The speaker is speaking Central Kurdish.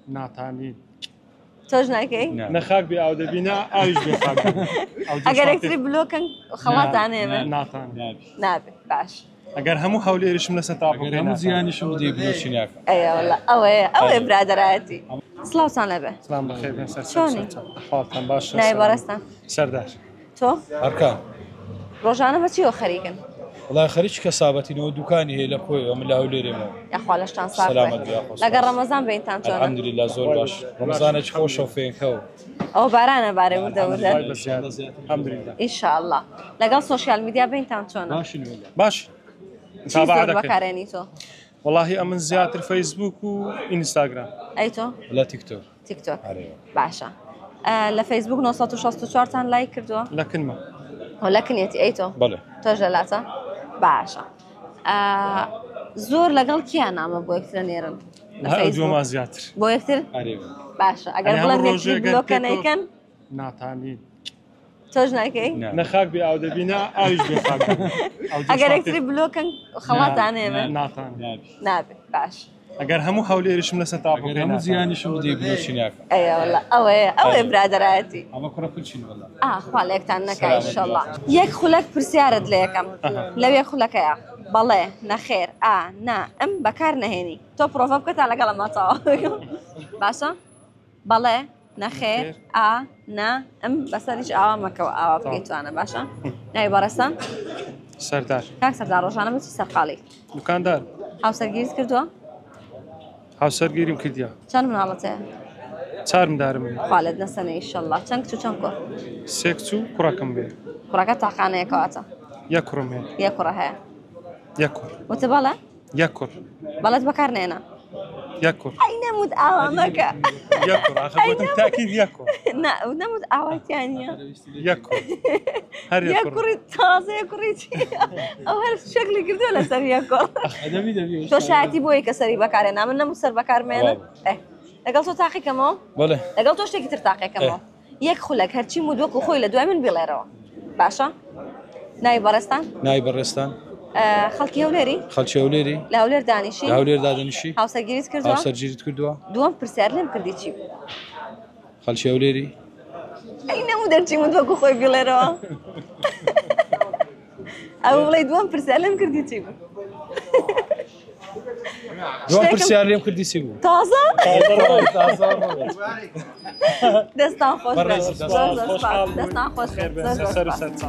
ناتانی تۆش ناکەی؟ نەخاک بێ ئاو دەبینە ئاویش بێ خاک ئەگەر یەکتری بلۆکەن خەڵاتانێمە ناتان نابێت باش ئەگەر هەموو هەولێرشم لەسەر تاپۆکەی هەموو زیانیشم بدەی بلۆچی ناکەم. ئەیوەڵا ئەوەیە برادەرایەتی. سڵاوتان لەبێ. سلام بەخێر بێن سەر چۆنی؟ حاڵتان باشە نای بەڕێستان سەردار تۆ هەرکان ڕۆژانە بەچیەوە خەریکن؟ وڵای خەریک کەسابەتینەوە دوکانی هەیە لە خۆیەوە من لە هەولێرێمەوە. یاخوا لەشتان ساڵ سەلامەت بێ خۆش. لەگەڵ ڕەمەزان بینتان چۆنە؟ الحەمدولیلا زۆر باش. ڕەمەزانێکی خۆشە و فێنکەوە. ئەو بارانە بارێ وردە وردە. الحەمدولیلا. ئینشاءالله. لەگەڵ سۆشیال میدیا بینتان چۆنە؟ باش. چی زۆر بەکارێنی تۆ؟ والله ئەمن زیاتر فەیسبوک و ئینستاگرام. ئەی تۆ؟ لە تیکتۆک. تیکتۆک. باشە. لە فەیسبوک 964 تان لایک کردووە؟ لەکنمە. لەکنیەتی ئەی تۆ؟ بەڵێ. تۆش لەلاتە؟ باشە. زۆر لەگەڵ کیان نامە بۆ یەکترە نێرن؟ لە فەیسبوک زیاتر. بۆ یەکتر؟ باشە. ئەگەر بڵێن یەکتری بلۆکە نەیکەن؟ ناتانی تۆش ناکەی؟ نەخاک بێ ئاو دەبینە ئاویش بێ خاک ئەگەر یەکتری بلۆکەن خەڵاتانێمە؟ ناتان نابێت باش. ئەگەر هەموو هەولێرشم لەسەر تاپۆکەی هەموو زیانیشم بدەی بلۆچی ناکەم. ئەیوەڵا ئەوەیە برادەرایەتی. ئەمە کوڕە پلچین وەڵا. خوا لە یەکتان نەکای ئینشەڵڵا. یەک خولەک پرسیارت لە یەکەم لەوێ خولەکەیە بەڵێ نەخێر نا ئەم بەکار نەهێنی تۆ پرۆڤە بکە تا لەگەڵ ئەمەتەوە باشە؟ بەڵێ نەخێر نا ئەم بەسەریش ئاوا مەکەوە ئاوا بگەیتوانە باشە؟ ناوی بەڕێستان؟ سەردار. کاک سەردار ڕۆژانە بچی سەرقاڵی؟ دوکاندار. هاوسەرگیریت کردووە؟ هاوسەرگیریم کردیا. چەند مناڵەت هەیە؟ 4 مندارم هەیە. خوا لێت نەسەنێ ئینشەڵڵا. چەند کچ و چەند کوڕ؟ 3 کچ و کوڕەکەم بێ. کوڕەکە تاقانەیەکەواتە؟ 1 کوڕم هەیە. 1 کوڕە هەیە. 1 کوڕ. وتە بەڵێ؟ 1 کوڕ. بەڵێت بەکار نێنە؟ 1 کوڕ. ئەی نەموت ئاوا مەکە. 1 کوڕ. ئاخر گوتم تاکید 1 کوڕ. نەموت ئاواتیان نییە؟ 1 کوڕ. هەر 1 کوڕ. کوڕی تازە کوڕی چییە؟ ئەو هەر شەکلی کردووە لەسەر 1 کوڕ. تۆ شایەتی بۆیە کە سەری بەکارێنا من نەموت سەر بەکارمێنە؟ لەگەڵ تۆ تاقیکەمەوە؟ بەڵێ. لەگەڵ تۆ شتێکی تر تاقیکەمەوە. یەک خولەک هەرچی مودوەک و خۆی لە دوای من بڵێرەوە. باشە؟ ناوی بەڕێستان؟ ناوی بەڕێستان. خەڵکی هەولێری؟ خەڵکی هەولێری. لە هەولێر دانیشی؟ لە هەولێر دادەنیشی. هاوسەرگیریت کردووە؟ هاوسەرگیریت کردووە. دووەم پرسیار لێم کردی چی بوو؟ خەڵکی هەولێری. ئەی نەموو دەرچی مودوەک و خۆی بڵێرەوە. ئەو بڵێ دووەم پرسیار لێم کردی چی بوو؟ دووەم پرسیار لێم کردی چی بوو؟ تازە؟ دەستان خۆش بێت. دەستان خۆش بێت.